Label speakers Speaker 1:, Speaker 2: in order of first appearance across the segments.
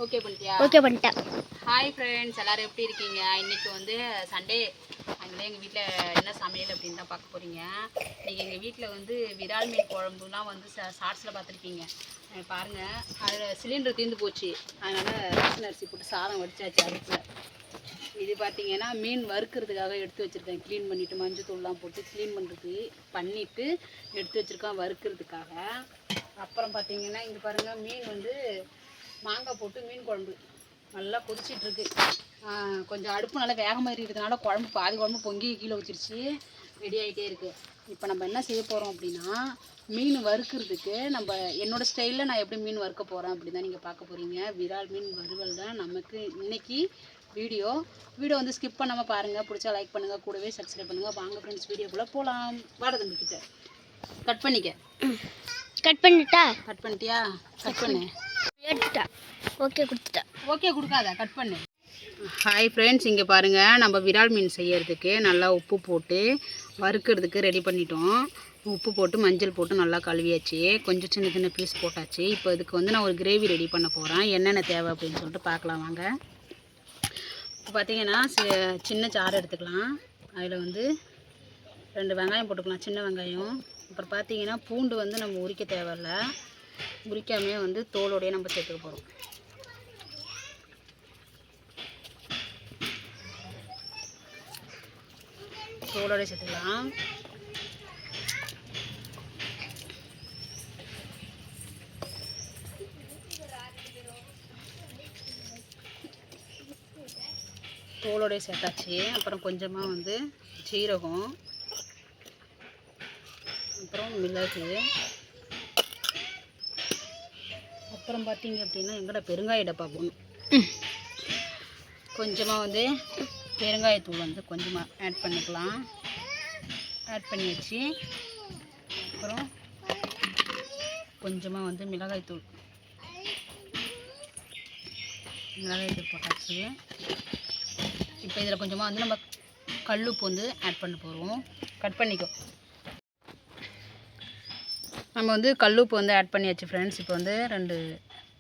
Speaker 1: Okay பண்ணிட்டியா?
Speaker 2: Okay பண்ணிட்டேன்.
Speaker 1: Hi friends, எல்லோரும் எப்படி இருக்கீங்க? இன்றைக்கி வந்து சண்டே, அதனால எங்கள் வீட்டில் என்ன சமையல் அப்படின்னு தான் பார்க்க போகிறீங்க. இன்றைக்கி எங்கள் வீட்டில் வந்து விரால் மீன் குழம்புலாம் வந்து ஷார்ட்ஸில் பார்த்துருக்கீங்க. பாருங்கள், அதில் சிலிண்டர் தீர்ந்து போச்சு. அதனால் ரேஷன் அரிசி போட்டு சாதம் வடிச்சாச்சு அடுப்பில். இது பார்த்தீங்கன்னா மீன் வறுக்கிறதுக்காக எடுத்து வச்சுருக்கேன். க்ளீன் பண்ணிவிட்டு மஞ்சள் தூள்லாம் போட்டு க்ளீன் பண்ணிவிட்டு எடுத்து வச்சுருக்கேன் வறுக்கிறதுக்காக. அப்புறம் பார்த்தீங்கன்னா இங்கே பாருங்கள், மீன் வந்து மாங்காய் போட்டு மீன் குழம்பு நல்லா கொதிச்சிட்ருக்கு. கொஞ்சம் அடுப்பு நல்லா வேகமாக இருக்கிறதுனால குழம்பு பாதி குழம்பு பொங்கி கீழே வச்சிருச்சு, ரெடி ஆகிட்டே இருக்குது. இப்போ நம்ம என்ன செய்ய போகிறோம் அப்படின்னா, மீன் வறுக்கிறதுக்கு என்னோடய ஸ்டைலில் நான் எப்படி மீன் வறுக்க போகிறேன் அப்படி தான் நீங்கள் பார்க்க போகிறீங்க. விரால் மீன் வறுவல் தான் நமக்கு இன்றைக்கி வீடியோ வந்து ஸ்கிப் பண்ணாமல் பாருங்கள். பிடிச்சா லைக் பண்ணுங்கள், கூடவே சப்ஸ்கிரைப் பண்ணுங்கள். வாங்க ஃப்ரெண்ட்ஸ், வீடியோக்குள்ளே போகலாம். வாடதம்பிக்கிட்ட கட் பண்ணிக்க.
Speaker 2: கட் பண்ணிட்டா?
Speaker 1: கட் பண்ணிட்டியா? கட் பண்ணு.
Speaker 2: எடுத்துட்டேன். ஓகே கொடுத்துட்டேன்.
Speaker 1: ஓகே கொடுக்காத, கட் பண்ணு. ஹாய் ஃப்ரெண்ட்ஸ், இங்கே பாருங்கள், நம்ம விரால் மீன் செய்யறதுக்கு நல்லா உப்பு போட்டு வறுக்கிறதுக்கு ரெடி பண்ணிட்டோம். உப்பு போட்டு மஞ்சள் போட்டு நல்லா கழுவியாச்சு. கொஞ்சம் சின்ன சின்ன பீஸ் போட்டாச்சு. இப்போ இதுக்கு வந்து நான் ஒரு கிரேவி ரெடி பண்ண போகிறேன். என்னென்ன தேவை அப்படின்னு சொல்லிட்டு பார்க்கலாம் வாங்க. இப்போ பார்த்தீங்கன்னா சின்ன சாறு எடுத்துக்கலாம். அதில் வந்து 2 வெங்காயம் போட்டுக்கலாம், சின்ன வெங்காயம். அப்புறம் பார்த்தீங்கன்னா பூண்டு வந்து நம்ம உரிக்க தேவையில்ல, உரிக்காமே வந்து தோலோடையே நம்ம சேர்த்துக்க போகிறோம். தோலோட சேர்த்துக்கலாம். தோலோடைய சேர்த்தாச்சு. அப்புறம் கொஞ்சமாக வந்து சீரகம், அப்புறம் மிளகு, அப்புறம் பார்த்தீங்க அப்படின்னா எங்கள்கிட்ட பெருங்காய டப்பா போடணும். கொஞ்சமாக வந்து பெருங்காயத்தூள் வந்து கொஞ்சமாக ஆட் பண்ணிக்கலாம். ஆட் பண்ணி வச்சு அப்புறம் கொஞ்சமாக வந்து மிளகாய்த்தூள் போட்டாச்சு. இப்போ இதில் கொஞ்சமாக வந்து நம்ம கல்லுப்பு வந்து ஆட் பண்ண போகிறோம். கட் பண்ணிக்கோ. நம்ம வந்து கல்லுப்பு வந்து ஆட் பண்ணியாச்சு ஃப்ரெண்ட்ஸ். இப்போ வந்து 2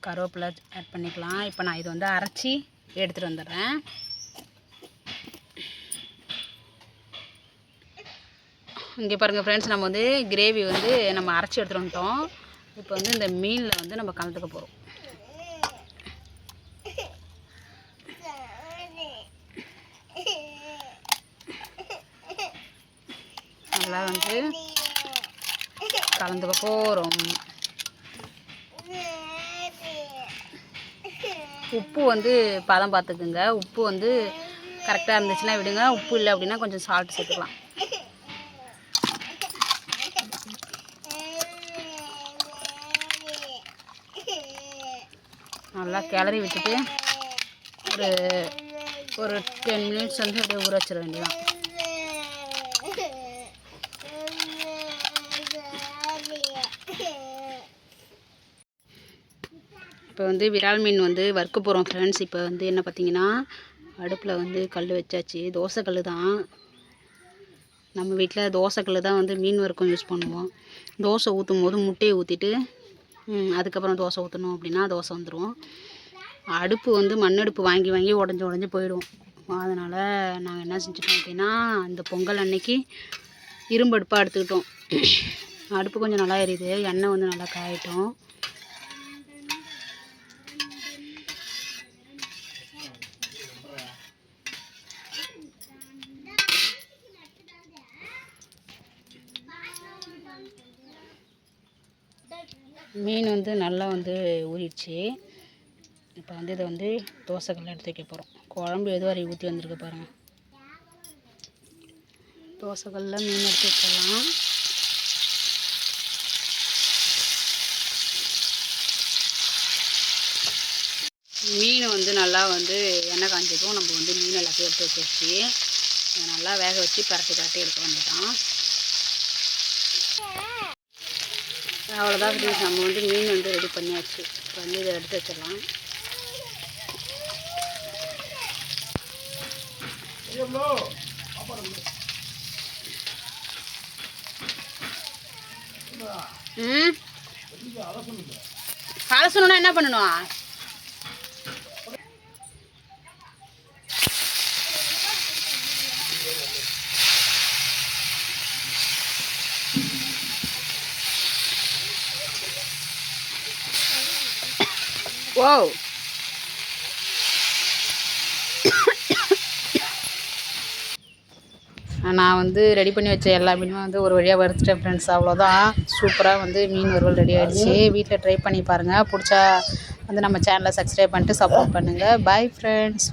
Speaker 1: கருவேப்பிலை ஆட் பண்ணிக்கலாம். இப்போ நான் இது வந்து அரைச்சி எடுத்துகிட்டு வந்துடுறேன். இங்கே பாருங்கள் ஃப்ரெண்ட்ஸ், நம்ம வந்து கிரேவி வந்து நம்ம அரைச்சி எடுத்துகிட்டு வந்துட்டோம். இப்போ வந்து இந்த மீனில் வந்து நம்ம கலந்துக்க போகிறோம். நல்லா வந்து கலந்துக்க போகிறோம். உப்பு வந்து பதம் பார்த்துக்குங்க. உப்பு வந்து கரெக்டாக இருந்துச்சுன்னா விடுங்க, உப்பு இல்லை அப்படின்னா கொஞ்சம் சால்ட் சேர்த்துக்கலாம். நல்லா கிளறி விட்டுட்டு ஒரு 10 மினிட்ஸ் வந்து அப்படியே ஊற வச்சிட வேண்டியதான். இப்போ வந்து விரால் மீன் வந்து வறுக்க போகிறோம் ஃப்ரெண்ட்ஸ். இப்போ வந்து என்ன பார்த்தீங்கன்னா, அடுப்பில் வந்து கல் வச்சாச்சு. தோசைக்கல் தான் நம்ம வீட்டில், தோசைக்கல் தான் வந்து மீன் வறுக்கம் யூஸ் பண்ணுவோம். தோசை ஊற்றும் போது முட்டையை ஊற்றிட்டு அதுக்கப்புறம் தோசை ஊற்றணும் அப்படின்னா தோசை வந்துடும். அடுப்பு வந்து மண்ணடுப்பு வாங்கி உடஞ்சி போயிடும். அதனால் நாங்கள் என்ன செஞ்சுட்டோம் அப்படின்னா, இந்த பொங்கல் அன்னைக்கு இரும்பு அடுப்பாக எடுத்துக்கிட்டோம். அடுப்பு கொஞ்சம் நல்லா எரியுது, எண்ணெய் வந்து நல்லா காயட்டும். மீன் வந்து நல்லா வந்து ஊறிடுச்சு. இப்போ வந்து இதை வந்து தோசைக்கல்ல எடுத்து வைக்க போகிறோம். குழம்பு எது வரை ஊற்றி வந்திருக்கு பாருங்கள். தோசைக்கல்ல மீன் எடுத்து வச்சிடலாம். மீன் வந்து நல்லா வந்து எண்ணெய் காஞ்சதும் நம்ம வந்து மீன் எல்லாத்தையும் எடுத்து வச்சாச்சு. நல்லா வேக வச்சு பரட்டி எடுக்க வேண்டியதான். அவ்வளோதான் ஃப்ரெண்ட்ஸ், நம்ம வந்து மீன் வந்து ரெடி பண்ணியாச்சு. இப்போ வந்து இதை எடுத்து வச்சிடலாம். அலசணுன்னா என்ன பண்ணணும்? ஓ நான் வந்து ரெடி பண்ணி வச்ச எல்லா மீனும் வந்து ஒரு வழியாக வறுத்துட்டேன் ஃப்ரெண்ட்ஸ். அவ்வளோதான், சூப்பராக வந்து மீன் வறுவல் ரெடி ஆகிடுச்சு. வீட்டில் ட்ரை பண்ணி பாருங்கள். பிடிச்சா வந்து நம்ம சேனலை சப்ஸ்கிரைப் பண்ணிட்டு சப்போர்ட் பண்ணுங்கள். Bye friends.